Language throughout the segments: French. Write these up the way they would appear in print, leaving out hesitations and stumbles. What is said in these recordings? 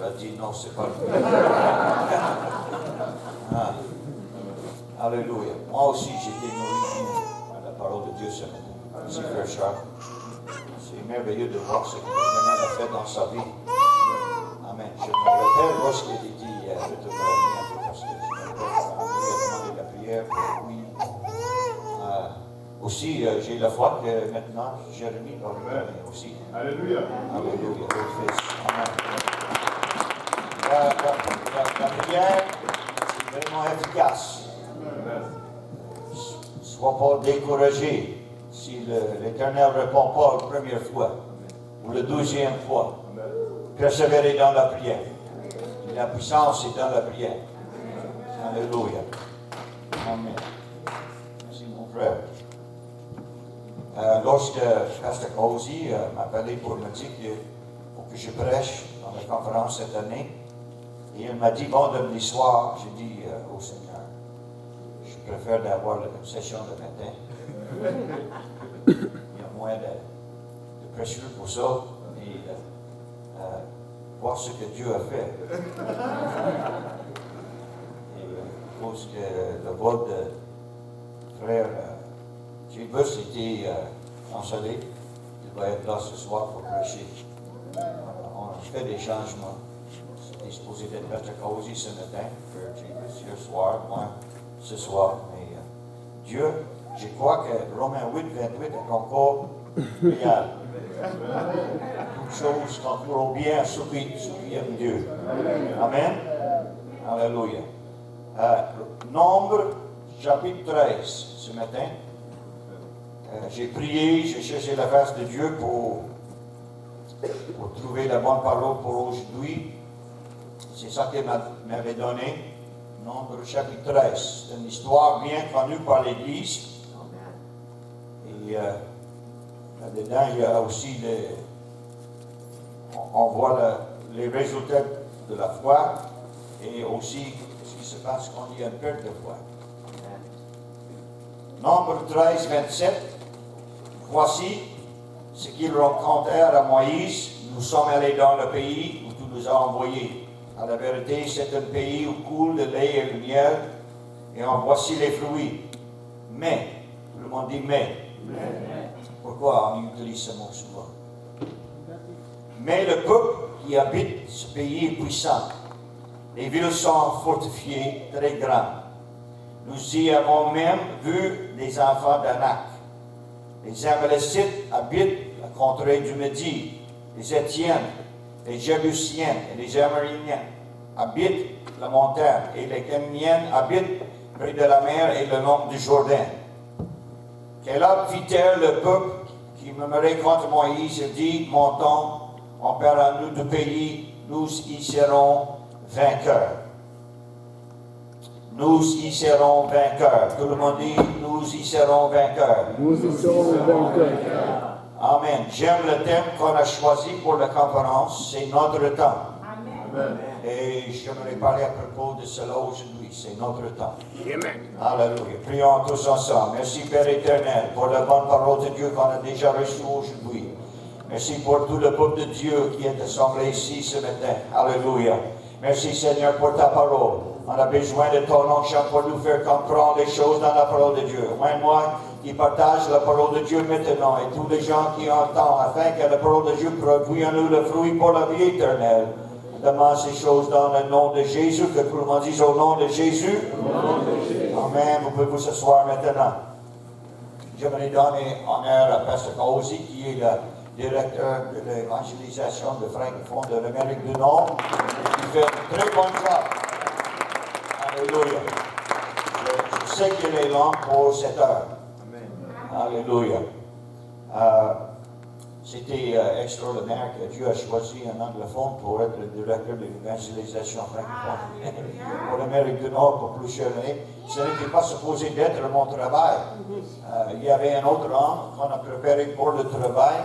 a dit non, c'est pas lui. Ah. Alléluia. Moi aussi, j'ai été nourri par la parole de Dieu ce matin. Merci, frère Charles. C'est merveilleux de voir ce que le Seigneur a fait dans sa vie. Amen. Je me rappelle lorsqu'il était dit, je te remercie un peu parce que je me rappelle, demandé la prière. Oui. Aussi, j'ai la foi que maintenant, Jérémie va revenir aussi. Alléluia. Alléluia. Le Fils. Amen. La prière est vraiment efficace. Sois pas découragé si l'Éternel ne répond pas la première fois ou la deuxième fois. Persévérer dans la prière. La puissance est dans la prière. Alléluia. Amen. Merci mon frère. Lorsque Pasteur Cozy m'a appelé pour me dire qu'il faut que je prêche dans la conférence cette année, et il m'a dit, vendredi soir, j'ai dit au Seigneur, je préfère d'avoir une session le matin. Il y a moins de pression pour ça, et voir ce que Dieu a fait. Et je pense que le vol de frère Jébus était cancellé. Il va être là ce soir pour prêcher. On a fait des changements. C'était supposé d'être Pasteur Cozy ce matin, frère Jébus hier soir, moi ce soir. Mais Dieu, je crois que Romains 8, 28 est encore réel. Toutes choses concourent bien à ceux qui aiment Dieu. Amen. Alléluia. Nombre, chapitre 13, ce matin. J'ai prié, j'ai cherché la face de Dieu pour trouver la bonne parole pour aujourd'hui. C'est ça qu'il m'avait donné. Nombre chapitre 13. C'est une histoire bien connue par l'Église. Et là-dedans, il y a aussi on voit les résultats de la foi et aussi ce qui se passe quand il y a une perte de foi. Nombre 13, 27. Voici ce qu'ils rencontrèrent à Moïse. Nous sommes allés dans le pays où tu nous as envoyés. À la vérité, c'est un pays où coule le lait et le miel, et en voici les fruits. Mais, tout le monde dit mais. Pourquoi on utilise ce mot souvent? Mais le peuple qui habite ce pays est puissant. Les villes sont fortifiées, très grandes. Nous y avons même vu les enfants d'Anak. Les Amalécites habitent la contrée du Midi. Les Étiennes, les Jébusiens et les Amérinien habitent la montagne. Et les Cananéens habitent près de la mer et le long du Jourdain. Quel homme fit-elle le peuple qui murmurait contre Moïse et dit, montons, emparons-nous du pays, nous y serons vainqueurs. Nous y serons vainqueurs. Tout le monde dit, nous y serons vainqueurs. Nous y serons vainqueurs. Amen. J'aime le thème qu'on a choisi pour la conférence, c'est notre temps. Amen. Et j'aimerais parler à propos de cela aujourd'hui, c'est notre temps. Amen. Alléluia. Prions tous ensemble. Merci Père éternel pour la bonne parole de Dieu qu'on a déjà reçue aujourd'hui. Merci pour tout le peuple de Dieu qui est assemblé ici ce matin. Alléluia. Merci Seigneur pour ta parole. On a besoin de ton onction pour nous faire comprendre les choses dans la parole de Dieu. Moi qui partage la parole de Dieu maintenant et tous les gens qui entendent afin que la parole de Dieu produise en nous le fruit pour la vie éternelle. Demande ces choses dans le nom de Jésus, que tout le monde dise au nom de Jésus. Amen. Vous pouvez vous asseoir maintenant. J'aimerais donner honneur à Pasteur Cozy, qui est le directeur de l'évangélisation de francophone de l'Amérique du Nord, qui fait un très bon job. Alléluia. Je sais qu'il est long pour cette heure. Alléluia. C'était extraordinaire que Dieu a choisi un anglophone pour être le directeur de l'évangélisation francophone pour l'Amérique du Nord pour plusieurs années. Ce n'était pas supposé d'être mon travail. Il y avait un autre homme qu'on a préparé pour le travail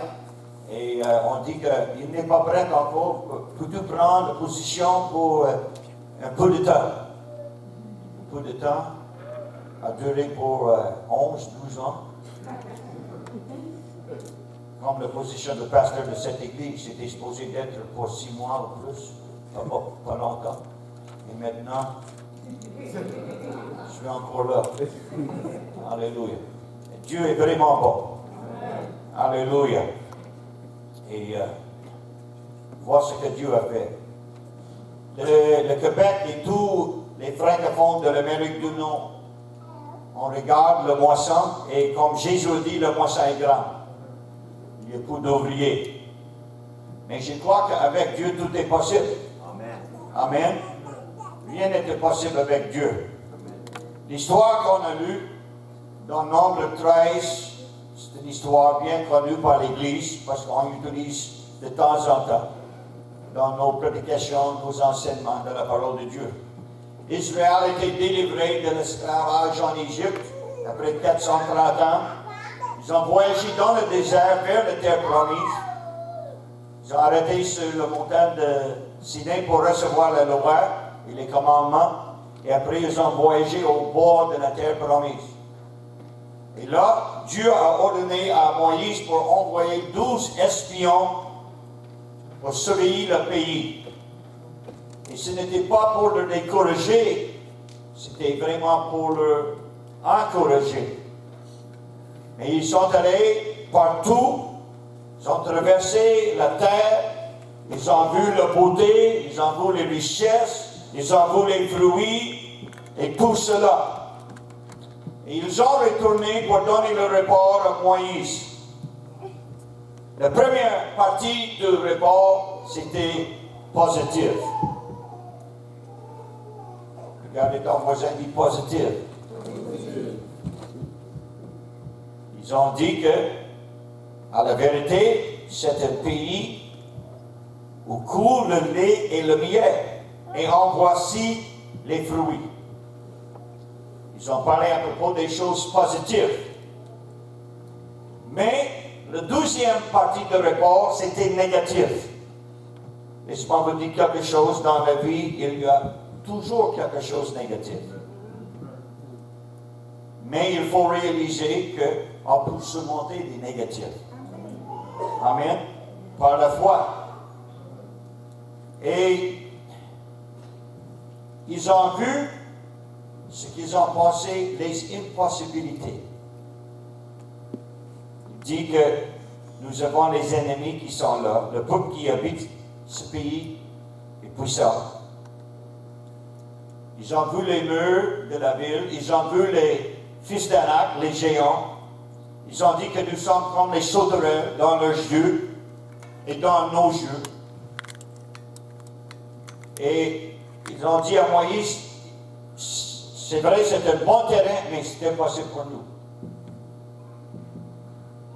et on dit qu'il n'est pas prêt encore. Peux-tu prendre position pour un peu de temps? Un peu de temps a duré pour 11-12 ans. Comme la position de pasteur de cette église, c'était supposé d'être pour 6 mois ou plus. pas longtemps. Et maintenant, je suis encore là. Alléluia. Dieu est vraiment bon. Alléluia. Et voir ce que Dieu a fait. Le Québec et tous les francophones de l'Amérique du Nord, on regarde le moisson et comme Jésus dit, le moisson est grand. Il y a beaucoup d'ouvriers. Mais je crois qu'avec Dieu, tout est possible. Amen. Amen. Rien n'est impossible avec Dieu. L'histoire qu'on a lue dans Nombre 13, c'est une histoire bien connue par l'Église parce qu'on l'utilise de temps en temps dans nos prédications, nos enseignements de la parole de Dieu. Israël a été délivré de l'esclavage en Égypte après 430 ans. Ils ont voyagé dans le désert vers la terre promise. Ils ont arrêté sur le montagne de Sinaï pour recevoir la loi et les commandements. Et après, ils ont voyagé au bord de la terre promise. Et là, Dieu a ordonné à Moïse pour envoyer 12 espions pour surveiller le pays. Et ce n'était pas pour le décourager, c'était vraiment pour le encourager. Et ils sont allés partout, ils ont traversé la terre, ils ont vu la beauté, ils ont vu les richesses, ils ont vu les fruits et tout cela. Et ils ont retourné pour donner le rapport à Moïse. La première partie du rapport, c'était positif. Regardez ton voisin, dit positif. Ils ont dit que, à la vérité, c'est un pays où coule le lait et le miel. Et en voici les fruits. Ils ont parlé à propos des choses positives. Mais la deuxième partie du rapport, c'était négatif. Laissez-moi vous dire quelque chose, dans la vie, il y a toujours quelque chose de négatif. Mais il faut réaliser qu'on peut surmonter des négatifs. Amen. Par la foi. Et ils ont vu ce qu'ils ont pensé les impossibilités. Il dit que nous avons les ennemis qui sont là. Le peuple qui habite ce pays est puissant. Ils ont vu les murs de la ville, ils ont vu les fils d'Anak, les géants. Ils ont dit que nous sommes comme les sauterelles dans leurs yeux et dans nos yeux. Et ils ont dit à Moïse, c'est vrai, c'est un bon terrain, mais c'est impossible pour nous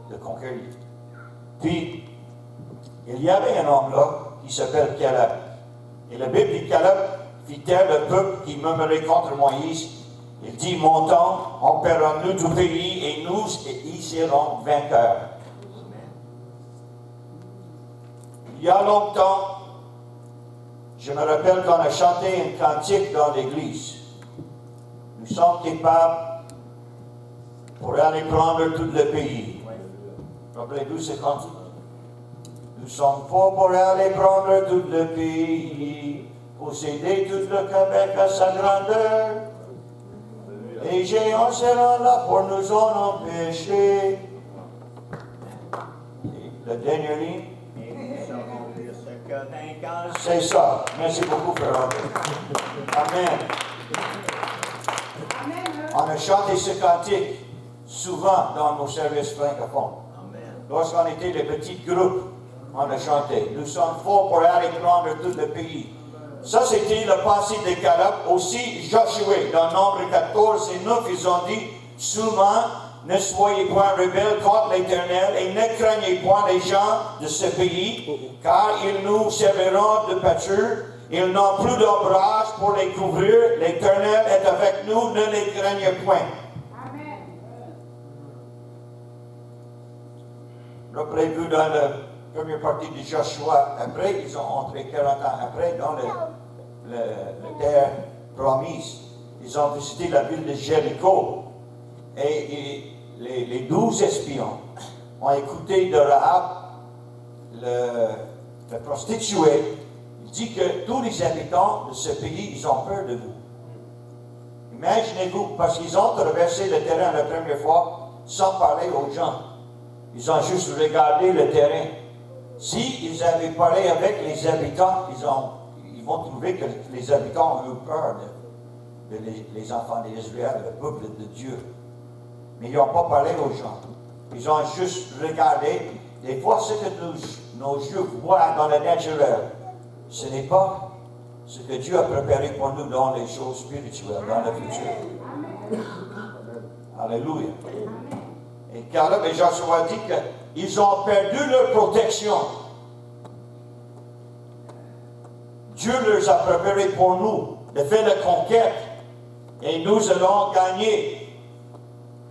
de conquérir. Puis, il y avait un homme là qui s'appelle Caleb. Et la Bible dit Caleb fit taire le peuple qui murmurait contre Moïse. Il dit, montons, emparons-nous du pays et nous y serons vainqueurs. Il y a longtemps, je me rappelle qu'on a chanté un cantique dans l'église. Nous sommes capables pour aller prendre tout le pays. Rappelez-vous ce cantique? Nous sommes forts pour aller prendre tout le pays, posséder tout le Québec à sa grandeur. Les géants seront là pour nous en empêcher. Et la dernière ligne. C'est ça. Merci beaucoup, frère. Amen. On a chanté ce cantique souvent dans nos services francophones. Lorsqu'on était les petits groupes, on a chanté. Nous sommes forts pour aller prendre tout le pays. Ça, c'était le passé de Caleb. Aussi, Josué, dans Nombre 14 et 9, ils ont dit, seulement, ne soyez point rebelles contre l'Éternel et ne craignez point les gens de ce pays, car ils nous serviront de pâture. Ils n'ont plus d'ombrage pour les couvrir. L'Éternel est avec nous, ne les craignez point. Amen. Rappelez-vous dans la première partie de Joshua, après, ils ont entré 40 ans après dans la terre promise. Ils ont visité la ville de Jéricho. Et les 12 espions ont écouté de Rahab, le prostituée. Ils dit que tous les habitants de ce pays, ils ont peur de vous. Imaginez-vous, parce qu'ils ont traversé le terrain la première fois sans parler aux gens. Ils ont juste regardé le terrain. S'ils avaient parlé avec les habitants, ils vont trouver que les habitants ont eu peur les enfants d'Israël, le peuple de Dieu. Mais ils n'ont pas parlé aux gens. Ils ont juste regardé. Des fois, ce que nos yeux voient dans le naturel, ce n'est pas ce que Dieu a préparé pour nous dans les choses spirituelles, dans le futur. Alléluia. Et Caleb et Joshua dit qu'ils ont perdu leur protection. Dieu leur a préparé pour nous de faire la conquête. Et nous allons gagner.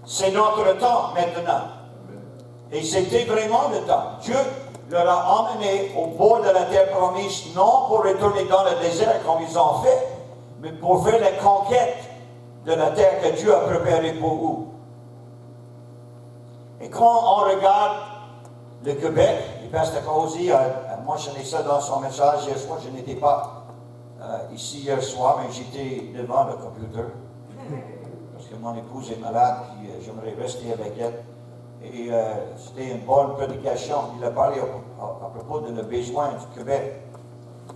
C'est notre temps maintenant. Et c'était vraiment le temps. Dieu leur a emmenés au bord de la terre promise, non pour retourner dans le désert comme ils ont fait, mais pour faire la conquête de la terre que Dieu a préparée pour eux. Et quand on regarde le Québec, le pasteur Cozy a mentionné ça dans son message hier soir. Je n'étais pas ici hier soir, mais j'étais devant le computer. Parce que mon épouse est malade, puis j'aimerais rester avec elle. Et c'était une bonne prédication. Il a parlé à propos de le besoin du Québec.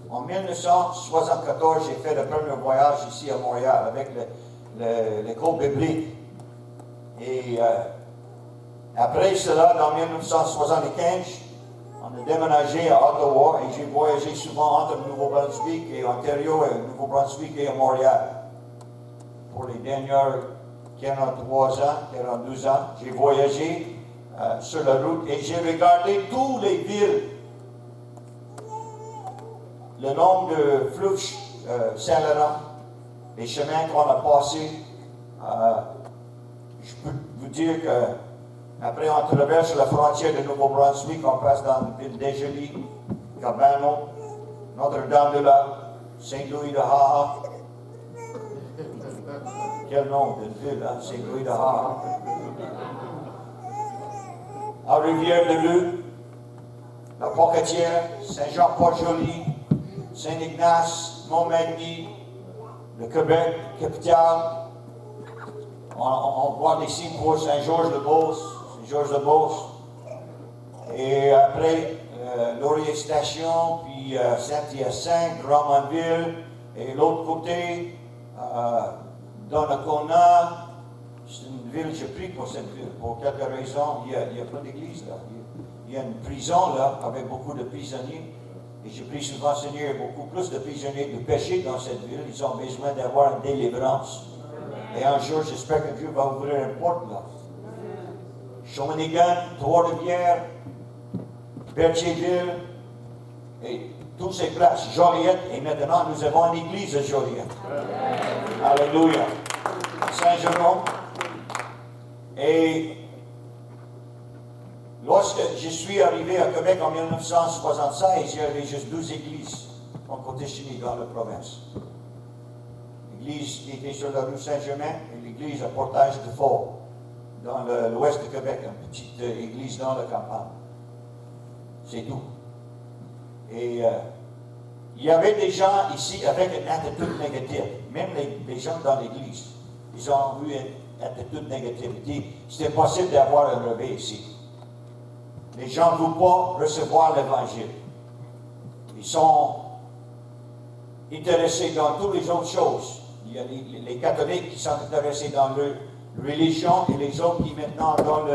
En 1974, j'ai fait le premier voyage ici à Montréal avec l'école biblique. Et après cela, dans 1975, on a déménagé à Ottawa et j'ai voyagé souvent entre le Nouveau-Brunswick et Ontario et le Nouveau-Brunswick et Montréal. Pour les dernières 43 ans, 42 ans, j'ai voyagé sur la route et j'ai regardé toutes les villes le long de fleuve Saint-Laurent, les chemins qu'on a passés. Je peux vous dire que après on traverse la frontière de Nouveau-Brunswick, on passe dans la ville d'Égely, Cabano, Notre-Dame-de-Lac, Saint-Louis-de-Ha. Quel nom de ville, hein? Saint-Louis-de-Ha. À Rivière-de-Loup, la Pocatière, Saint-Jean-Port-Joli, Saint-Ignace, Montmagny, le Québec, capitale. On voit des signes pour Saint-Georges-de-Beauce, et après Laurier-Station, puis Saint-Hyacinthe, Drummondville, et l'autre côté, Donnacona. C'est une ville, j'ai pris pour cette ville, pour quelques raisons. Il y a plein d'églises là. Il y a une prison là, avec beaucoup de prisonniers. Et j'ai pris souvent, Seigneur, beaucoup plus de prisonniers de péché dans cette ville. Ils ont besoin d'avoir une délivrance. Et un jour, j'espère que Dieu va ouvrir une porte là. Shawinigan, Trois-Rivières, Berthierville, et toutes ces places, Joliette, et maintenant nous avons une église à Joliette. Alléluia. Saint-Jérôme. Et lorsque je suis arrivé à Québec en 1976, il y avait juste 12 églises en Côte-Chini dans la province. L'église qui était sur la rue Saint-Germain et l'église à Portage-de-Fort, dans l'ouest de Québec, une petite église dans la campagne. C'est tout. Et il y avait des gens ici avec une attitude négative, même les gens dans l'église. Ils ont eu une attitude négative. C'était possible d'avoir un réveil ici. Les gens ne veulent pas recevoir l'Évangile. Ils sont intéressés dans toutes les autres choses. Il y a les catholiques qui sont intéressés dans leur religion et les autres qui maintenant dans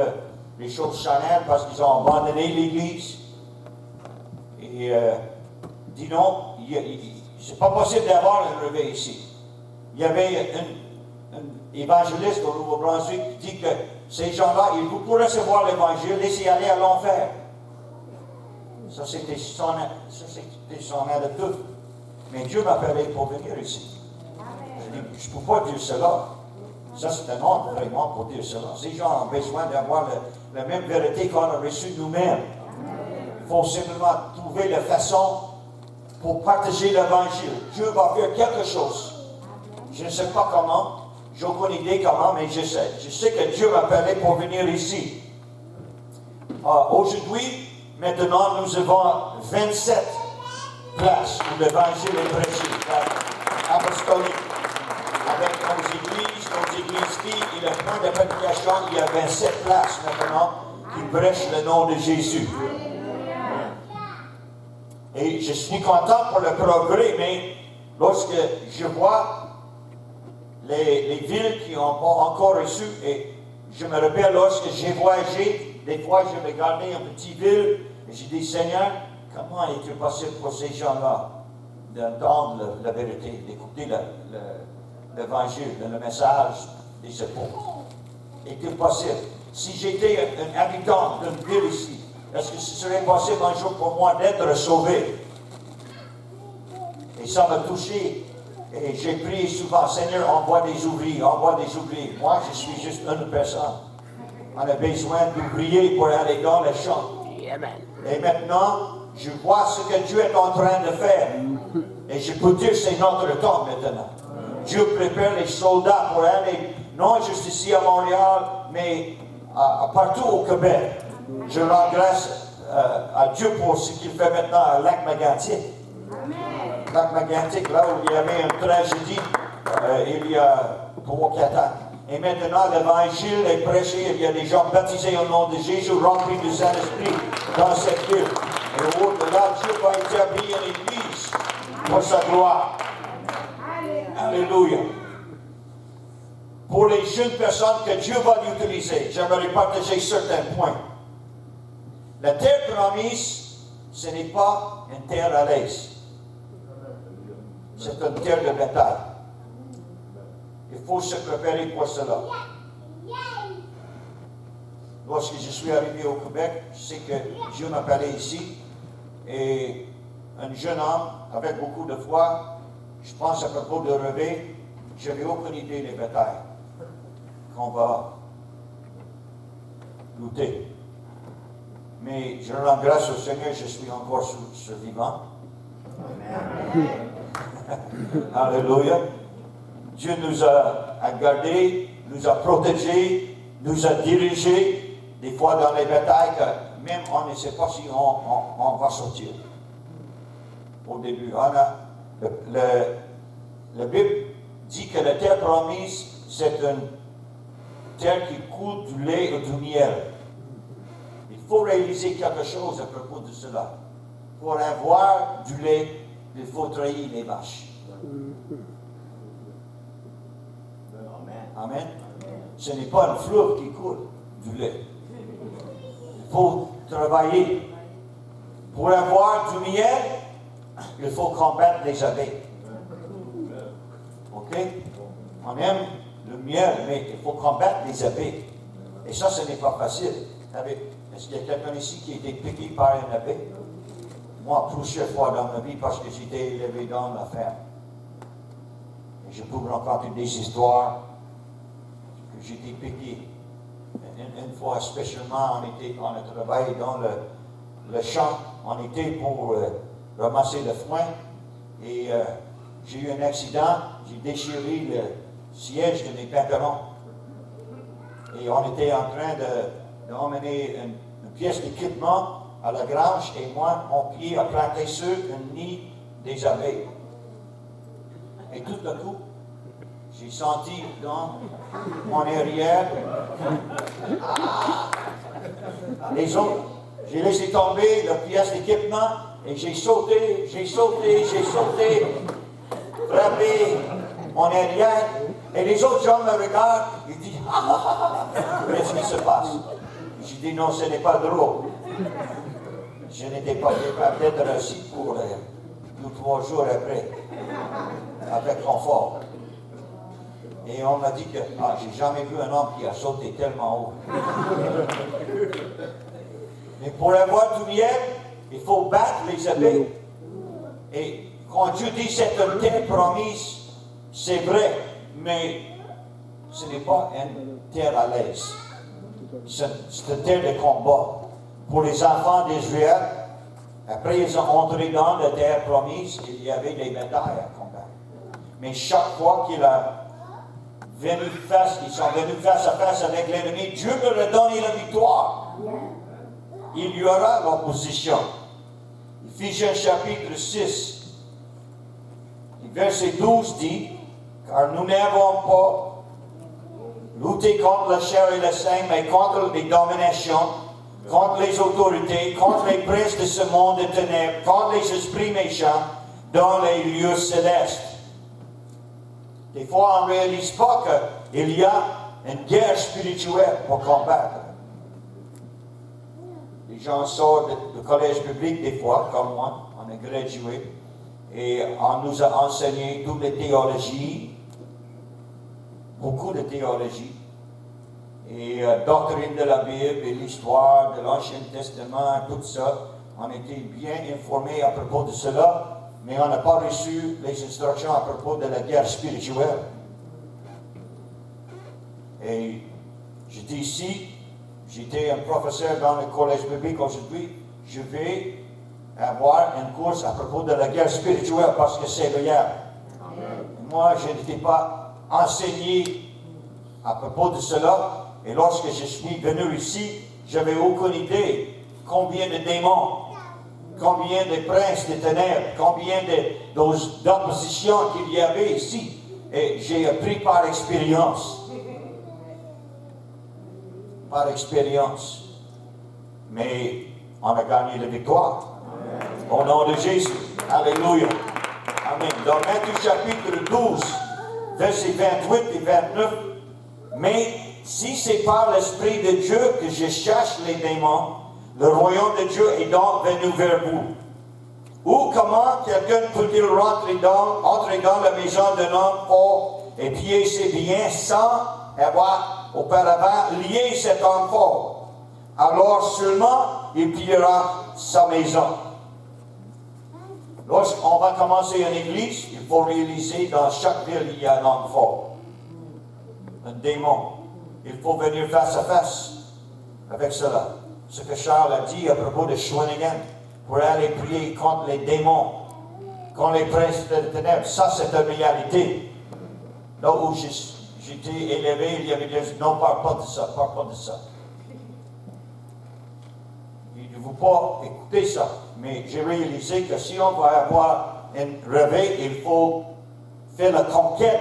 les choses charnelles parce qu'ils ont abandonné l'Église. Et dis non, c'est pas possible d'avoir un réveil ici. Il y avait un évangéliste au Nouveau-Brunswick qui dit que ces gens-là, ils vont recevoir l'Évangile, laissez aller à l'enfer. Ça, c'était son attitude. Mais Dieu m'a appelé pour venir ici. Je dis, je ne peux pas dire cela. Ça, c'est un ordre vraiment pour dire cela. Ces gens ont besoin d'avoir la même vérité qu'on a reçue nous-mêmes. Il faut simplement trouver la façon pour partager l'Évangile. Dieu va faire quelque chose. Je ne sais pas comment. J'ai aucune idée comment, mais je sais. Je sais que Dieu m'a appelé pour venir ici. Aujourd'hui, maintenant, nous avons 27 places où l'évangile est prêché, apostolique. Avec nos églises filles et le point de prédication, il y a 27 places maintenant qui prêchent le nom de Jésus. Et je suis content pour le progrès, mais lorsque je vois les villes qui n'ont pas encore reçu, et je me rappelle lorsque j'ai voyagé, des fois je regardais une petite ville, et j'ai dit, Seigneur, comment est-il possible pour ces gens-là d'entendre la vérité, d'écouter l'évangile, le message des apôtres? Est-il possible? Si j'étais un habitant d'une ville ici, est-ce que ce serait possible un jour pour moi d'être sauvé? Et ça m'a touché. Et j'ai prié souvent, Seigneur, envoie des ouvriers, envoie des ouvriers. Moi, je suis juste une personne. On a besoin d'ouvriers pour aller dans les champs. Et maintenant, je vois ce que Dieu est en train de faire. Et je peux dire, c'est notre temps maintenant. Dieu prépare les soldats pour aller, non juste ici à Montréal, mais partout au Québec. Je rends grâce à Dieu pour ce qu'il fait maintenant à Lac-Mégantic. Lac-Mégantic, là où il y avait une tragédie il y a 3-4 ans. Et maintenant, l'évangile est prêché. Il y a des gens baptisés au nom de Jésus, remplis du Saint-Esprit dans cette ville. Et au-delà, Dieu va établir une église pour sa gloire. Alléluia. Pour les jeunes personnes que Dieu va utiliser, j'aimerais partager certains points. La terre promise, ce n'est pas une terre à l'aise. C'est une terre de bataille. Il faut se préparer pour cela. Lorsque je suis arrivé au Québec, je sais que Dieu m'a parlé ici, et un jeune homme avec beaucoup de foi, je pense à propos de rêver, je n'avais aucune idée des batailles qu'on va lutter. Mais je rends grâce au Seigneur, je suis encore survivant. Alléluia. Dieu nous a gardés, nous a protégés, nous a dirigés, des fois dans les batailles que même on ne sait pas si on va sortir. Au début, la Bible dit que la terre promise, c'est une terre qui coule du lait et du miel. Il faut réaliser quelque chose à propos de cela. Pour avoir du lait, il faut trahir les vaches. Amen. Ce n'est pas un fleuve qui coule du lait. Il faut travailler. Pour avoir du miel, il faut combattre les abeilles. OK? On aime le miel, mais il faut combattre les abeilles. Et ça, ce n'est pas facile. Est-ce qu'il y a quelqu'un ici qui a été piqué par une abeille? Moi, plusieurs fois dans ma vie, parce que j'étais élevé dans la ferme. Et je peux vous raconter des histoires que j'étais piqué. Une fois spécialement, on a travaillé dans le champ. On était pour ramasser le foin. Et j'ai eu un accident. J'ai déchiré le siège de mes pantalons. Et on était en train d'emmener une pièce d'équipement à la grange, et moi, mon pied a planté sur un nid des abeilles. Et tout d'un coup, j'ai senti dans mon arrière les autres. J'ai laissé tomber la pièce d'équipement et j'ai sauté, frappé mon arrière. Et les autres gens me regardent et disent qu'est-ce qui se passe? J'ai dit non, ce n'est pas drôle. Je n'étais pas capable d'être assis pour 2 ou 3 jours après, avec confort. Et on m'a dit que j'ai jamais vu un homme qui a sauté tellement haut. Mais pour avoir du miel, il faut battre les abeilles. Et quand Dieu dit c'est une terre promise, c'est vrai, mais ce n'est pas une terre à l'aise. C'est une terre de combat. Pour les enfants d'Israël, après ils ont entré dans la terre promise, il y avait des batailles à combattre. Mais chaque fois qu'ils sont venus face à face avec l'ennemi, Dieu leur a donné la victoire. Il y aura l'opposition. Il Ephésiens chapitre 6, verset 12 dit, car nous n'avons pas lutté contre la chair et le sang, mais contre les dominations, contre les autorités, contre les princes de ce monde de ténèbres, contre les esprits méchants dans les lieux célestes. Des fois, on ne réalise pas qu'il y a une guerre spirituelle pour combattre. Les gens sortent du collège public des fois, comme moi, on a gradué, et on nous a enseigné toutes les théologies, beaucoup de théologie, et doctrine de la Bible, et l'histoire de l'Ancien Testament, tout ça. On était bien informés à propos de cela, mais on n'a pas reçu les instructions à propos de la guerre spirituelle. Et je dis ici, j'étais un professeur dans le collège public aujourd'hui, je vais avoir une course à propos de la guerre spirituelle parce que c'est réel. Moi, je n'étais pas enseigné à propos de cela, et lorsque je suis venu ici, je n'avais aucune idée combien de démons, combien de princes des ténèbres, combien d'oppositions qu'il y avait ici. Et j'ai appris par expérience. Par expérience. Mais on a gagné la victoire. Au nom de Jésus. Alléluia. Amen. Dans Matthieu chapitre 12, versets 28 et 29, mais si c'est par l'Esprit de Dieu que je cherche les démons, le royaume de Dieu est donc venu vers vous. Ou comment quelqu'un peut-il entrer dans la maison d'un homme fort et piller ses biens sans avoir auparavant lié cet homme fort? Alors seulement il pillera sa maison. Lorsqu'on va commencer une église, il faut réaliser dans chaque ville il y a un homme fort, un démon. Il faut venir face à face avec cela. Ce que Charles a dit à propos de Schwenningen, pour aller prier contre les démons, contre les princes de ténèbres, ça c'est une réalité. Là où j'étais élevé, il y avait dit, non, parle pas de ça, parle pas de ça. Il ne faut pas écouter ça. Mais j'ai réalisé que si on va avoir un réveil, il faut faire la conquête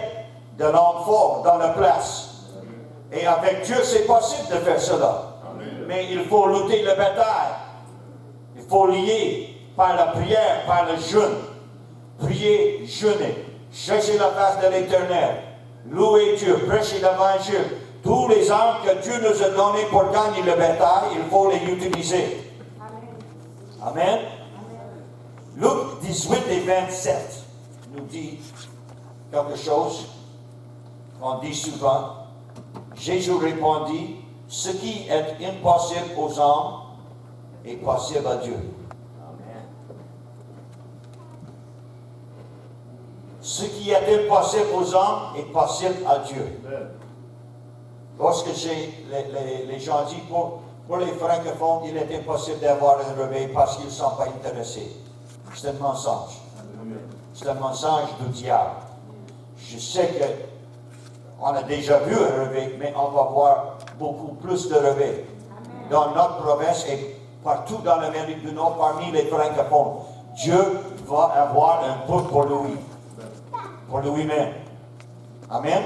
de l'homme fort dans la place. Et avec Dieu, c'est possible de faire cela. Amen. Mais il faut lutter la bataille. Il faut lier par la prière, par le jeûne. Prier, jeûner. Chercher la face de l'Éternel. Louer Dieu, prêcher l'Évangile. Tous les armes que Dieu nous a données pour gagner la bataille, il faut les utiliser. Amen. Luc 18 et 27 nous dit quelque chose qu'on dit souvent. Jésus répondit, ce qui est impossible aux hommes est possible à Dieu. Amen. Ce qui est impossible aux hommes est possible à Dieu. Amen. Lorsque les gens disent pour les francophones, il est impossible d'avoir un réveil parce qu'ils ne sont pas intéressés. C'est un mensonge. C'est un mensonge du diable. Je sais qu'on a déjà vu un réveil, mais on va voir beaucoup plus de réveils. Dans notre province et partout dans l'Amérique du Nord, parmi les francophones, Dieu va avoir un peuple pour lui. Pour lui-même. Amen.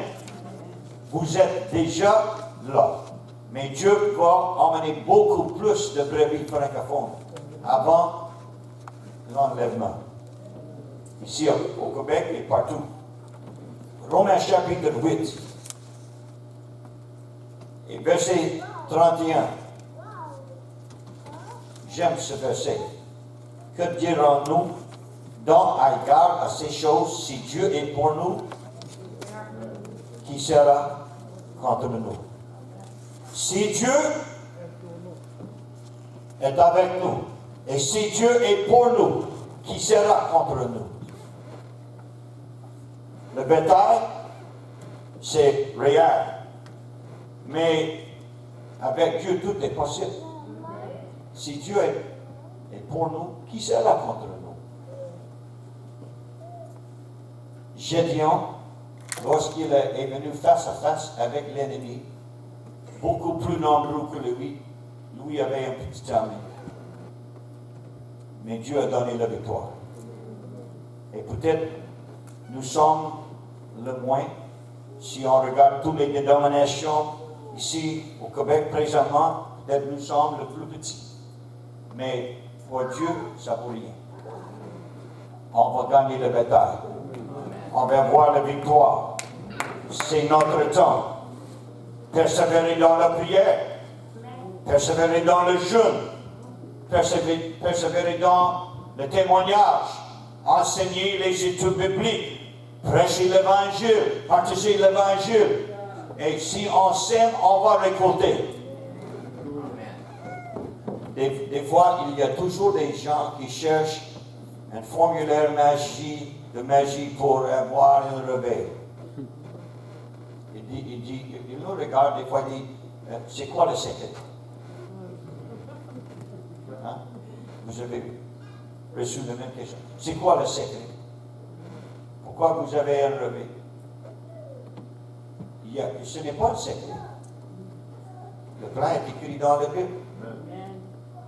Vous êtes déjà là. Mais Dieu va emmener beaucoup plus de brebis francophones avant l'enlèvement. Ici au Québec et partout. Romains chapitre 8 et verset 31. J'aime ce verset. Que dirons-nous donc à égard à ces choses? Si Dieu est pour nous, qui sera contre nous? Si Dieu est avec nous, et si Dieu est pour nous, qui sera contre nous? Le bétail, c'est réel. Mais avec Dieu, tout est possible. Si Dieu est pour nous, qui sera contre nous? Gédéon, lorsqu'il est venu face à face avec l'ennemi, beaucoup plus nombreux que lui avait un petit armée. mais Dieu a donné la victoire. Et peut-être nous sommes le moins, si on regarde toutes les dénominations ici au Québec présentement, peut-être nous sommes le plus petit. Mais pour Dieu, ça vaut rien. On va gagner la bataille. On va avoir la victoire. C'est notre temps. Persévérer dans la prière. Persévérer dans le jeûne. Persévérer dans le témoignage. Enseigner les études bibliques. Prêcher l'évangile. Partager l'évangile. Et si on sème, on va récolter. Des fois, il y a toujours des gens qui cherchent un formulaire de magie pour avoir un réveil. Il nous regarde des fois, il dit, c'est quoi le secret? Hein? Vous avez reçu la même question. C'est quoi le secret? Pourquoi vous avez un réveil? Ce n'est pas le secret. Le plan est écrit dans la Bible.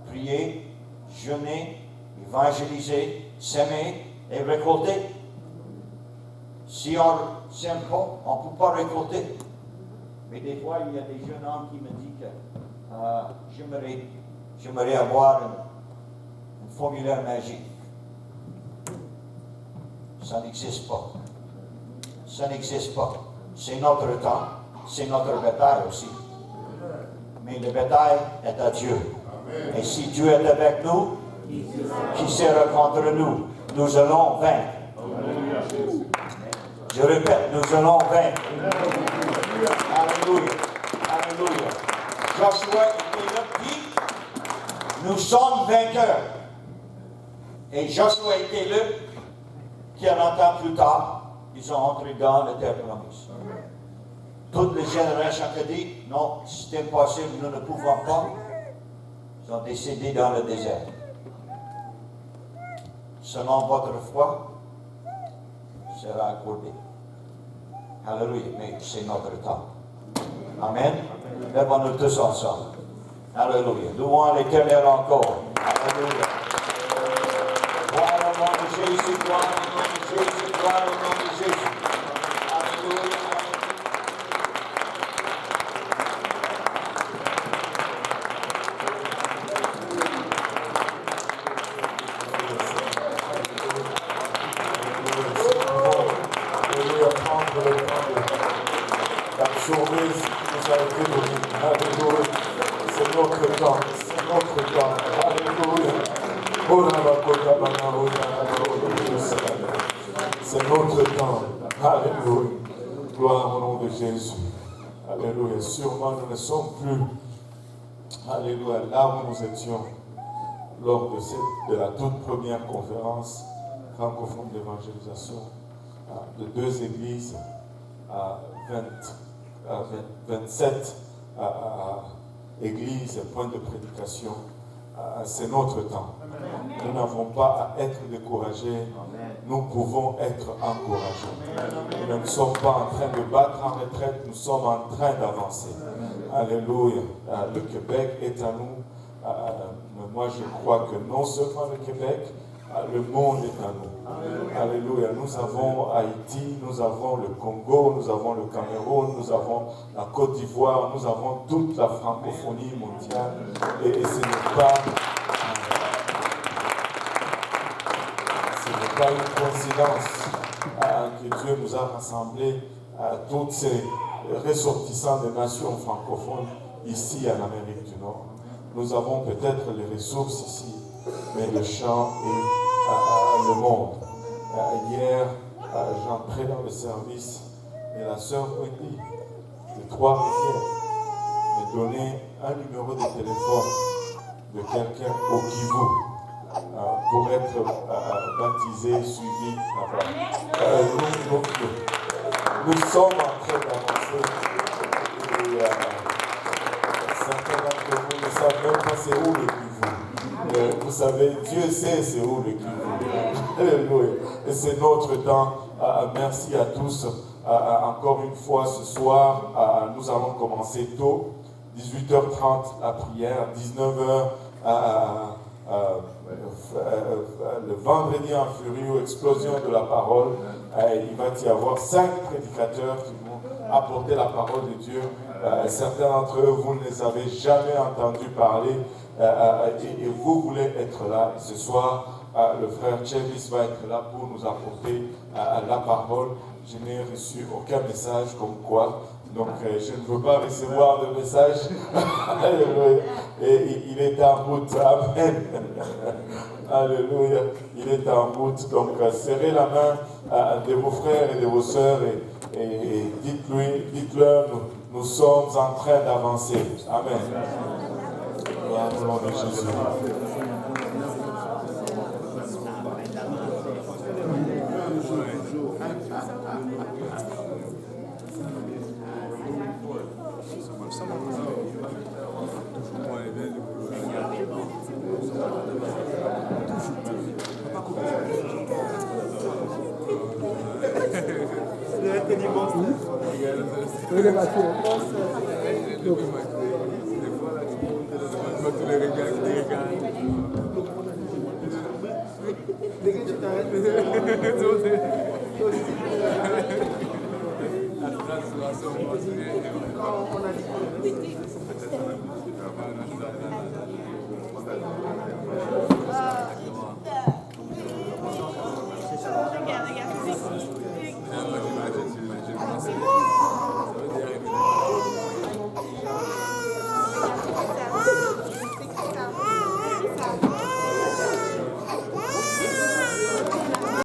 Prier, jeûner, évangéliser, s'aimer et récolter. Si on ne s'aime pas, on ne peut pas récolter. Mais des fois, il y a des jeunes hommes qui me disent que j'aimerais avoir un formulaire magique. Ça n'existe pas. Ça n'existe pas. C'est notre temps, c'est notre bataille aussi. Mais la bataille est à Dieu. Et si Dieu est avec nous, qui sera contre nous? Nous allons vaincre. Je répète, nous allons vaincre. Alléluia. Alléluia. Joshua et Caleb dit, nous sommes vainqueurs. Et Joshua et Caleb, 40 ans plus tard, ils sont entrés dans la terre promise. Toutes les générations qui disent, non, c'est impossible, nous ne pouvons pas, ils ont décédé dans le désert. Selon votre foi, sera accordé. Alléluia, mais c'est notre temps. Amen. Lèvons-nous tous ensemble. Alléluia. Louons l'Éternel encore. Alléluia. Gloire au nom de Jésus, gloire au nom de Jésus, gloire au nom de Jésus. Alléluia. Absorber ce qui nous a été donné. Alléluia. C'est notre temps. C'est notre temps. Alléluia. C'est notre temps. Alléluia. Gloire au nom de Jésus. Alléluia. Sûrement nous ne sommes plus, alléluia, là où nous étions lors de la toute première conférence francophone d'évangélisation de deux églises à 27 églises, points de prédication. C'est notre temps. Nous n'avons pas à être découragés. Nous pouvons être encouragés. Nous ne sommes pas en train de battre en retraite, nous sommes en train d'avancer. Alléluia. Le Québec est à nous. Moi, je crois que non seulement le Québec, le monde est à nous. Alléluia. Nous avons Haïti, nous avons le Congo, nous avons le Cameroun, nous avons la Côte d'Ivoire, nous avons toute la francophonie mondiale. Et ce n'est pas une coïncidence que Dieu nous a rassemblés, toutes ces ressortissants des nations francophones ici en Amérique du Nord. Nous avons peut-être les ressources ici, mais le champ et le monde. Hier, j'entrais dans le service et la sœur Wendy de Trois-Rivières m'a donné un numéro de téléphone de quelqu'un au Kivu pour être baptisé, suivi là-bas. Nous sommes en train d'avancer et certains d'entre vous ne savent même pas c'est où le Kivu. Vous savez, Dieu sait c'est où le Kivu. Alléluia. Et c'est notre temps. Merci à tous. Encore une fois ce soir, nous allons commencer tôt. 18h30 la prière, 19h le vendredi en furieux, explosion de la parole, il va y avoir 5 prédicateurs qui vont apporter la parole de Dieu. Certains d'entre eux, vous ne les avez jamais entendus parler et vous voulez être là. Ce soir, le frère Chevis va être là pour nous apporter la parole. Je n'ai reçu aucun message comme quoi. Donc, je ne veux pas recevoir de message. Et il est en route. Amen. Alléluia. Il est en route. Donc, serrez la main de vos frères et de vos sœurs et dites-leur, nous sommes en train d'avancer. Amen. Gloire au nom de Jésus.